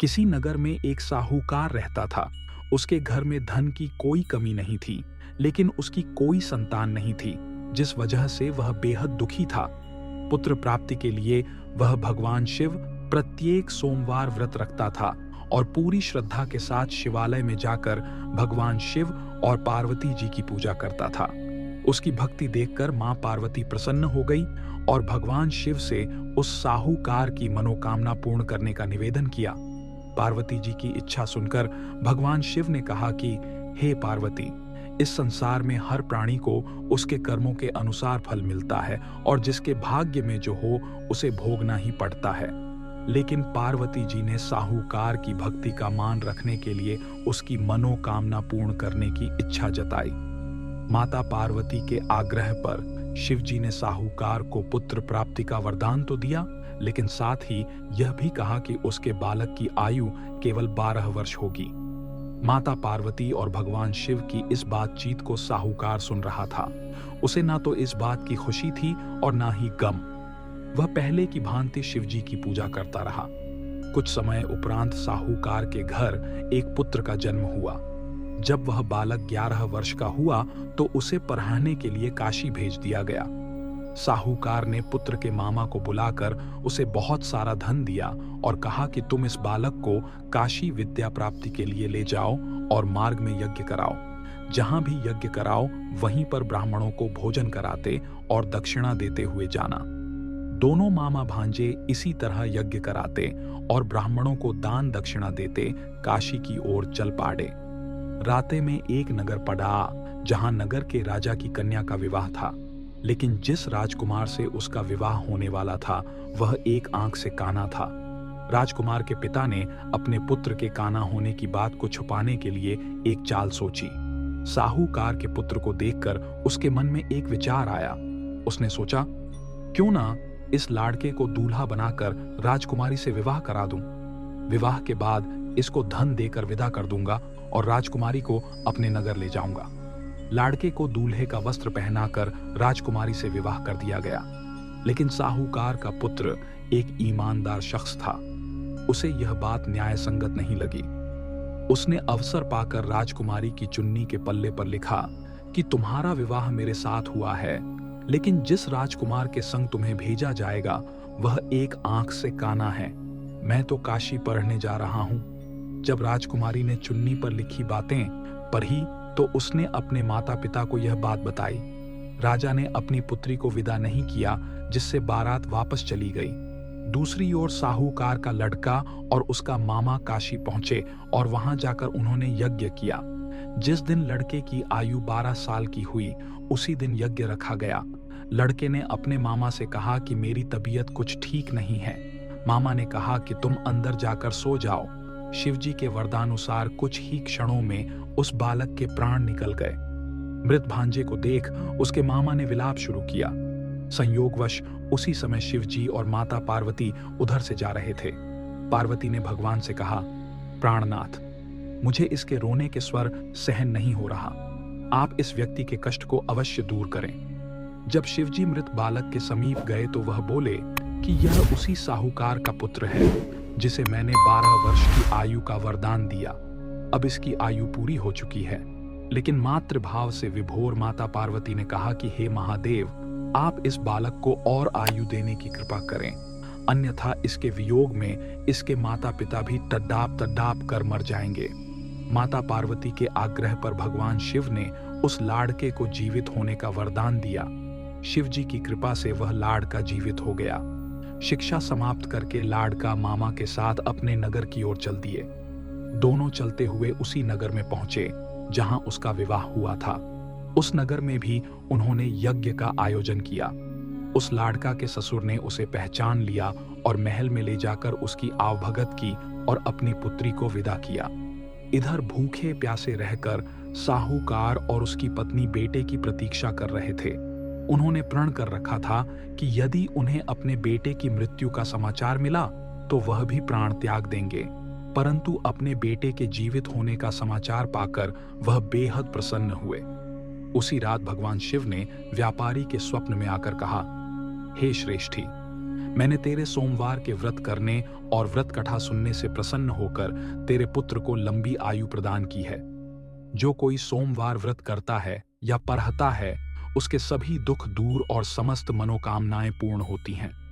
किसी नगर में एक साहूकार रहता था। उसके घर में धन की कोई कमी नहीं थी, लेकिन उसकी कोई संतान नहीं थी, जिस वजह से वह बेहद दुखी था। पुत्र प्राप्ति के लिए वह भगवान शिव प्रत्येक सोमवार व्रत रखता था और पूरी श्रद्धा के साथ शिवालय में जाकर भगवान शिव और पार्वती जी की पूजा करता था। उसकी भक्ति देखकर मां पार्वती प्रसन्न हो गई और भगवान शिव से उस साहूकार की मनोकामना पूर्ण करने का निवेदन किया। पार्वती जी की इच्छा सुनकर भगवान शिव ने कहा कि हे पार्वती, इस संसार में हर प्राणी को उसके कर्मों के अनुसार फल मिलता है और जिसके भाग्य में जो हो उसे भोगना ही पड़ता है। लेकिन पार्वती जी ने साहूकार की भक्ति का मान रखने के लिए उसकी मनोकामना पूर्ण करने की इच्छा जताई। माता पार्वती के आग्रह पर शिव जी ने साहूकार को पुत्र प्राप्ति का वरदान तो दिया, लेकिन साथ ही यह भी कहा कि उसके बालक की आयु केवल 12 वर्ष होगी। माता पार्वती और भगवान शिव की इस बातचीत को साहूकार सुन रहा था। उसे ना तो इस बात की खुशी थी और ना ही गम। वह पहले की भांति शिव जी की पूजा करता रहा। कुछ समय उपरांत साहूकार के घर एक पुत्र का जन्म हुआ। जब वह बालक 11 वर्ष का हुआ तो उसे पढ़ाने के लिए काशी भेज दिया गया। साहूकार ने पुत्र के मामा को बुलाकर उसे बहुत सारा धन दिया और कहा कि तुम इस बालक को काशी विद्या प्राप्ति के लिए ले जाओ और मार्ग में यज्ञ कराओ। जहां भी यज्ञ कराओ वहीं पर ब्राह्मणों को भोजन कराते और दक्षिणा देते हुए जाना। दोनों मामा भांजे इसी तरह यज्ञ कराते और ब्राह्मणों को दान दक्षिणा देते काशी की ओर चल पाड़े। राते में एक नगर पड़ा जहां नगर के राजा की कन्या का विवाह था, लेकिन जिस राजकुमार से उसका विवाह होने वाला था वह एक आंख से काना था। राजकुमार के पिता ने अपने पुत्र के काना होने की बात को छुपाने के लिए एक चाल सोची। साहूकार के पुत्र को देखकर उसके मन में एक विचार आया। उसने सोचा, क्यों ना इस लाड़के को दूल्हा बनाकर राजकुमारी से विवाह करा दूं। विवाह के बाद इसको धन देकर विदा कर दूंगा और राजकुमारी को अपने नगर ले जाऊंगा। लाड़के को दूल्हे का वस्त्र पहनाकर राजकुमारी से विवाह कर दिया गया। लेकिन साहूकार का पुत्र एक ईमानदार शख्स था। उसे यह बात न्याय संगत नहीं लगी। उसने अवसर पाकर राजकुमारी की चुन्नी के पल्ले पर लिखा कि तुम्हारा विवाह मेरे साथ हुआ है, लेकिन जिस राजकुमार के संग तुम्हें भेजा जाएगा वह एक आंख से काना है। मैं तो काशी पढ़ने जा रहा हूं। जब राजकुमारी ने चुन्नी पर लिखी बातें पढ़ी तो उसने अपने माता पिता को यह बात बताई। राजा ने अपनी पुत्री को विदा नहीं किया, जिससे बारात वापस चली गई। दूसरी ओर साहूकार का लड़का और उसका मामा काशी पहुंचे और वहां जाकर उन्होंने यज्ञ किया। जिस दिन लड़के की आयु 12 साल की हुई उसी दिन यज्ञ रखा गया। लड़के ने अपने मामा से कहा कि मेरी तबीयत कुछ ठीक नहीं है। मामा ने कहा कि तुम अंदर जाकर सो जाओ। शिवजी के वरदानुसार कुछ ही क्षणों में उस बालक के प्राण निकल गए। मृत भांजे को देख उसके मामा ने विलाप शुरू किया। संयोगवश उसी समय शिवजी और माता पार्वती उधर से जा रहे थे। पार्वती ने भगवान से कहा, प्राणनाथ, मुझे इसके रोने के स्वर सहन नहीं हो रहा। आप इस व्यक्ति के कष्ट को अवश्य दूर करें। जब शिवजी मृत बालक के समीप गए तो वह बोले कि यह उसी साहूकार का पुत्र है जिसे मैंने 12 वर्ष की आयु का वरदान दिया। अब इसकी आयु पूरी हो चुकी है। लेकिन मातृभाव से विभोर माता पार्वती ने कहा कि हे महादेव, आप इस बालक को और आयु देने की कृपा करें, अन्यथा इसके वियोग में इसके माता पिता भी तड़ाप तड़ाप कर मर जाएंगे। माता पार्वती के आग्रह पर भगवान शिव ने उस लाड़के को जीवित होने का वरदान दिया। शिव जी की कृपा से वह लाड़का जीवित हो गया। शिक्षा समाप्त करके लाड़का मामा के साथ अपने नगर की ओर चल दिए। दोनों चलते हुए उसी नगर में पहुंचे जहां उसका विवाह हुआ था। उस नगर में भी उन्होंने यज्ञ का आयोजन किया। उस लाड़का के ससुर ने उसे पहचान लिया और महल में ले जाकर उसकी आवभगत की और अपनी पुत्री को विदा किया। इधर भूखे प्यासे रहकर साहूकार और उसकी पत्नी बेटे की प्रतीक्षा कर रहे थे। उन्होंने प्रण कर रखा था कि यदि उन्हें अपने बेटे की मृत्यु का समाचार मिला तो वह भी प्राण त्याग देंगे, परंतु अपने बेटे के जीवित होने का समाचार पाकर वह बेहद प्रसन्न हुए। उसी रात भगवान शिव ने व्यापारी के स्वप्न में आकर कहा, हे श्रेष्ठी, मैंने तेरे सोमवार के व्रत करने और व्रत कथा सुनने से प्रसन्न होकर तेरे पुत्र को लंबी आयु प्रदान की है। जो कोई सोमवार व्रत करता है या पढ़ता है, उसके सभी दुख दूर और समस्त मनोकामनाएं पूर्ण होती हैं।